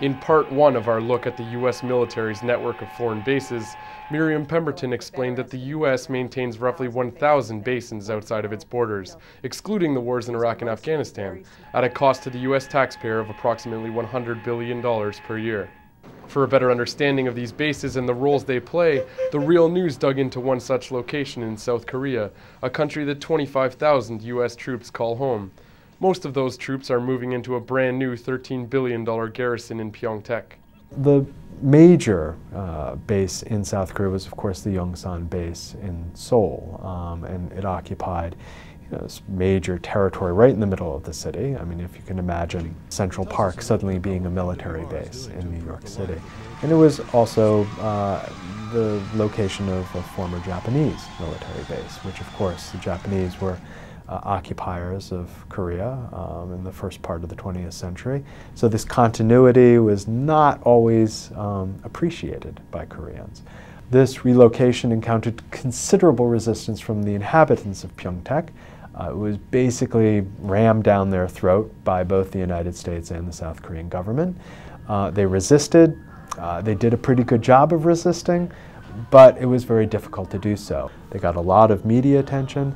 In part one of our look at the U.S. military's network of foreign bases, Miriam Pemberton explained that the U.S. maintains roughly 1,000 bases outside of its borders, excluding the wars in Iraq and Afghanistan, at a cost to the U.S. taxpayer of approximately $100 billion per year. For a better understanding of these bases and the roles they play, the REALnews dug into one such location in South Korea, a country that 25,000 U.S. troops call home. Most of those troops are moving into a brand new $13 billion garrison in Pyeongtaek. The major base in South Korea was, of course, the Yongsan base in Seoul, and it occupied this major territory right in the middle of the city. I mean, if you can imagine Central Park suddenly being a military base in New York City. And it was also the location of a former Japanese military base, which, of course, the Japanese were occupiers of Korea in the first part of the 20th century. So this continuity was not always appreciated by Koreans. This relocation encountered considerable resistance from the inhabitants of Pyeongtaek. It was basically rammed down their throat by both the United States and the South Korean government. They resisted. They did a pretty good job of resisting, but it was very difficult to do so. They got a lot of media attention.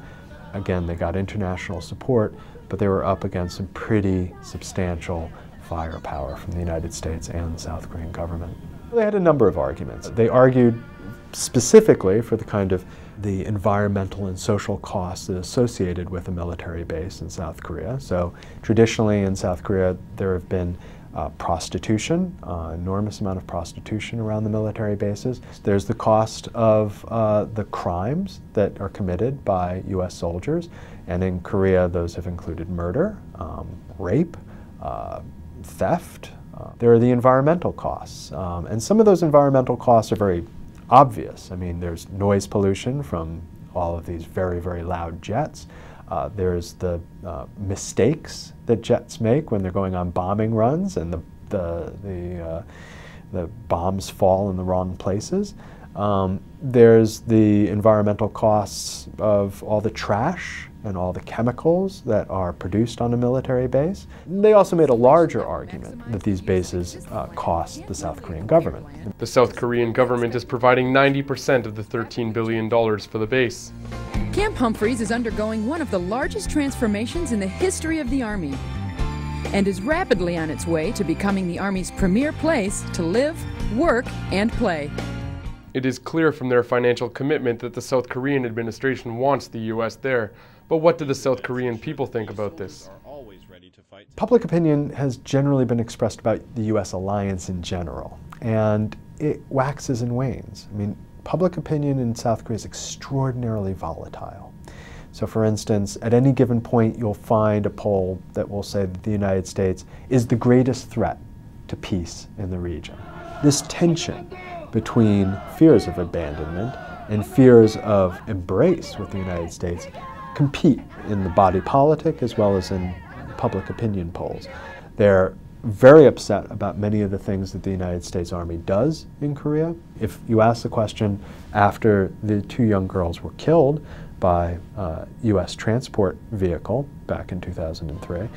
Again, they got international support, but they were up against some pretty substantial firepower from the United States and the South Korean government. They had a number of arguments. They argued specifically for the environmental and social costs associated with a military base in South Korea. So traditionally in South Korea, there have been prostitution, enormous amount of prostitution around the military bases. There's the cost of the crimes that are committed by U.S. soldiers, and in Korea those have included murder, rape, theft. There are the environmental costs, and some of those environmental costs are very obvious. I mean, there's noise pollution from all of these very, very loud jets. There's the mistakes that jets make when they're going on bombing runs, and the bombs fall in the wrong places. There's the environmental costs of all the trash and all the chemicals that are produced on a military base. They also made a larger argument that these bases cost the South Korean government. The South Korean government is providing 90% of the $13 billion for the base. Camp Humphreys is undergoing one of the largest transformations in the history of the Army and is rapidly on its way to becoming the Army's premier place to live, work, and play. It is clear from their financial commitment that the South Korean administration wants the U.S. there. But what do the South Korean people think about this? Public opinion has generally been expressed about the U.S. alliance in general, and it waxes and wanes. I mean, public opinion in South Korea is extraordinarily volatile. So for instance, at any given point you'll find a poll that will say that the United States is the greatest threat to peace in the region. This tension between fears of abandonment and fears of embrace with the United States compete in the body politic as well as in public opinion polls. They're very upset about many of the things that the United States Army does in Korea. If you ask the question after the two young girls were killed by a U.S. transport vehicle back in 2003,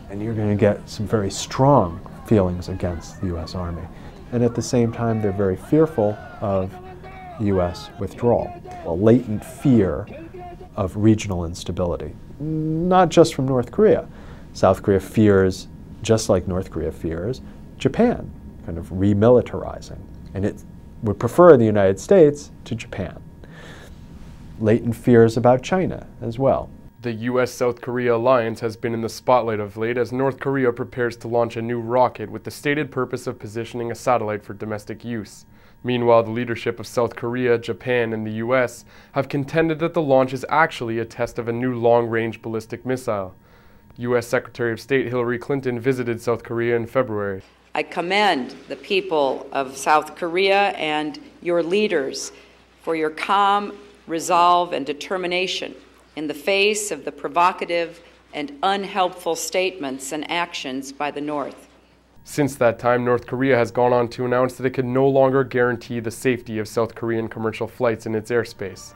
and you're going to get some very strong feelings against the U.S. Army. And at the same time, they're very fearful of U.S. withdrawal, a latent fear of regional instability, not just from North Korea. South Korea fears, just like North Korea fears, Japan kind of remilitarizing, and it would prefer the United States to Japan. Latent fears about China as well. The U.S.-South Korea alliance has been in the spotlight of late as North Korea prepares to launch a new rocket with the stated purpose of positioning a satellite for domestic use. Meanwhile, the leadership of South Korea, Japan, and the U.S. have contended that the launch is actually a test of a new long-range ballistic missile. U.S. Secretary of State Hillary Clinton visited South Korea in February. I commend the people of South Korea and your leaders for your calm resolve and determination in the face of the provocative and unhelpful statements and actions by the North. Since that time, North Korea has gone on to announce that it can no longer guarantee the safety of South Korean commercial flights in its airspace.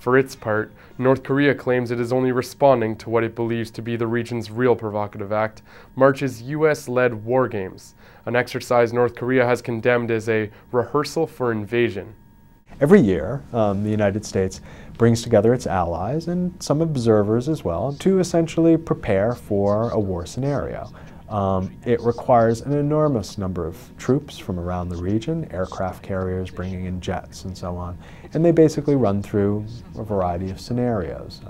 For its part, North Korea claims it is only responding to what it believes to be the region's real provocative act, March's US-led war games, an exercise North Korea has condemned as a rehearsal for invasion. Every year, the United States brings together its allies and some observers as well to essentially prepare for a war scenario. It requires an enormous number of troops from around the region, aircraft carriers bringing in jets and so on, and they basically run through a variety of scenarios.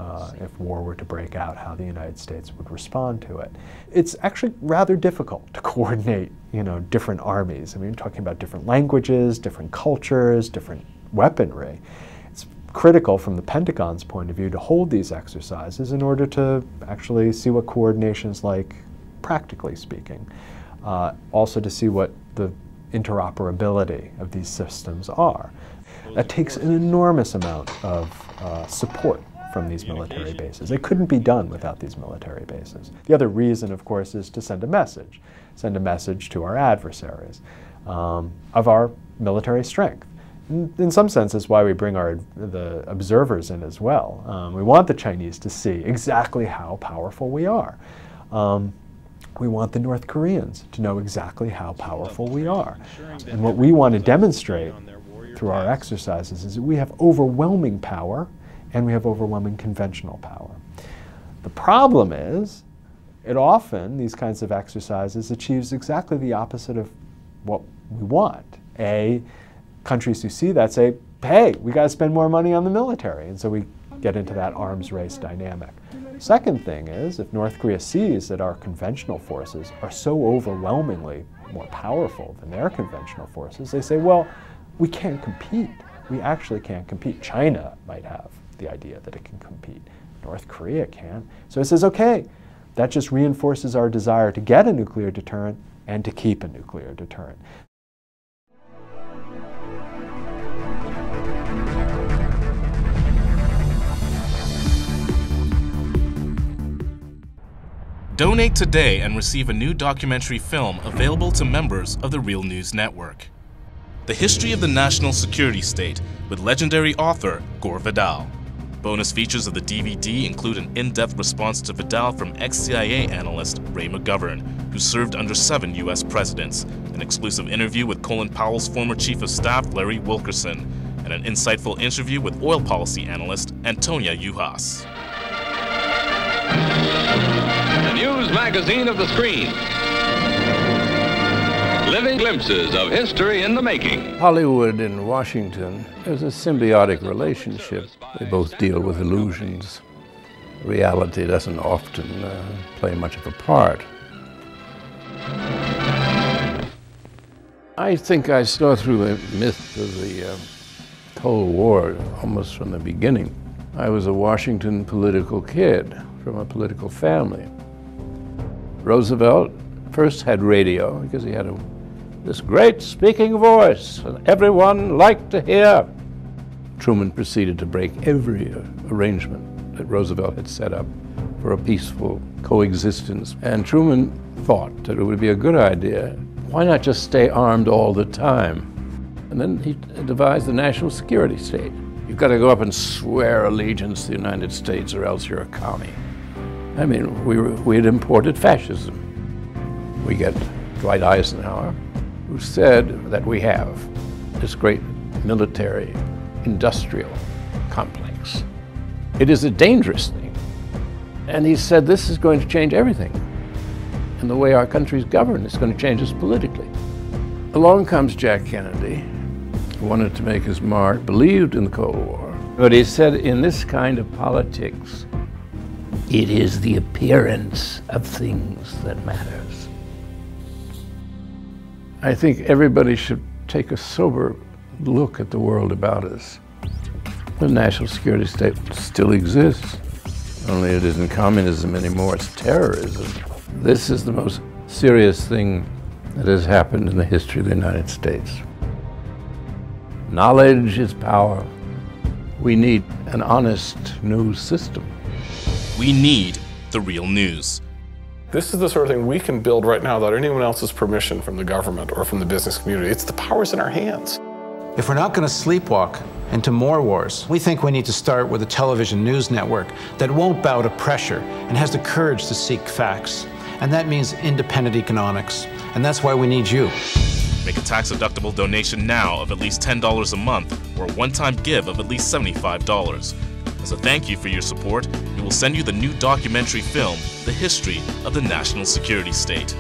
If war were to break out, how the United States would respond to it. It's actually rather difficult to coordinate, different armies. I mean, you're talking about different languages, different cultures, different weaponry. It's critical from the Pentagon's point of view to hold these exercises in order to actually see what coordination is like, practically speaking. Also to see what the interoperability of these systems are. That takes an enormous amount of support from these military bases. It couldn't be done without these military bases. The other reason, of course, is to send a message to our adversaries of our military strength. In some sense, it's why we bring the observers in as well. We want the Chinese to see exactly how powerful we are. We want the North Koreans to know exactly how powerful we are. And what we want to demonstrate through our exercises is that we have overwhelming power and we have overwhelming conventional power. The problem is, these kinds of exercises achieves exactly the opposite of what we want. Countries who see that say, hey, we got to spend more money on the military. And so we get into that arms race dynamic. Second thing is, if North Korea sees that our conventional forces are so overwhelmingly more powerful than their conventional forces, they say, well, we can't compete. We actually can't compete. China might have the idea that it can compete. North Korea can. So it says, okay, that just reinforces our desire to get a nuclear deterrent and to keep a nuclear deterrent. Donate today and receive a new documentary film available to members of the REALnews network. The History of the National Security State with legendary author Gore Vidal. Bonus features of the DVD include an in-depth response to Vidal from ex-CIA analyst Ray McGovern, who served under 7 U.S. presidents, an exclusive interview with Colin Powell's former Chief of Staff Larry Wilkerson, and an insightful interview with oil policy analyst Antonia Juhas. The news magazine of the screen. Living glimpses of history in the making. Hollywood and Washington is a symbiotic relationship. They both deal with illusions. Reality doesn't often play much of a part. I think I saw through the myth of the Cold War almost from the beginning. I was a Washington political kid from a political family. Roosevelt first had radio because he had this great speaking voice and everyone liked to hear. Truman proceeded to break every arrangement that Roosevelt had set up for a peaceful coexistence. And Truman thought that it would be a good idea. Why not just stay armed all the time? And then he devised the national security state. You've got to go up and swear allegiance to the United States or else you're a commie. I mean, we had imported fascism. We get Dwight Eisenhower, who said that we have this great military industrial complex. It is a dangerous thing. And he said this is going to change everything. And the way our country's governed is going to change us politically. Along comes Jack Kennedy, who wanted to make his mark, believed in the Cold War. But he said in this kind of politics, it is the appearance of things that matters. I think everybody should take a sober look at the world about us. The national security state still exists, only it isn't communism anymore, it's terrorism. This is the most serious thing that has happened in the history of the United States. Knowledge is power. We need an honest news system. We need the real news. This is the sort of thing we can build right now without anyone else's permission from the government or from the business community. It's the power's in our hands. If we're not going to sleepwalk into more wars, we think we need to start with a television news network that won't bow to pressure and has the courage to seek facts. And that means independent economics. And that's why we need you. Make a tax-deductible donation now of at least $10 a month or a one-time give of at least $75. As a thank you for your support, we will send you the new documentary film, The History of the National Security State.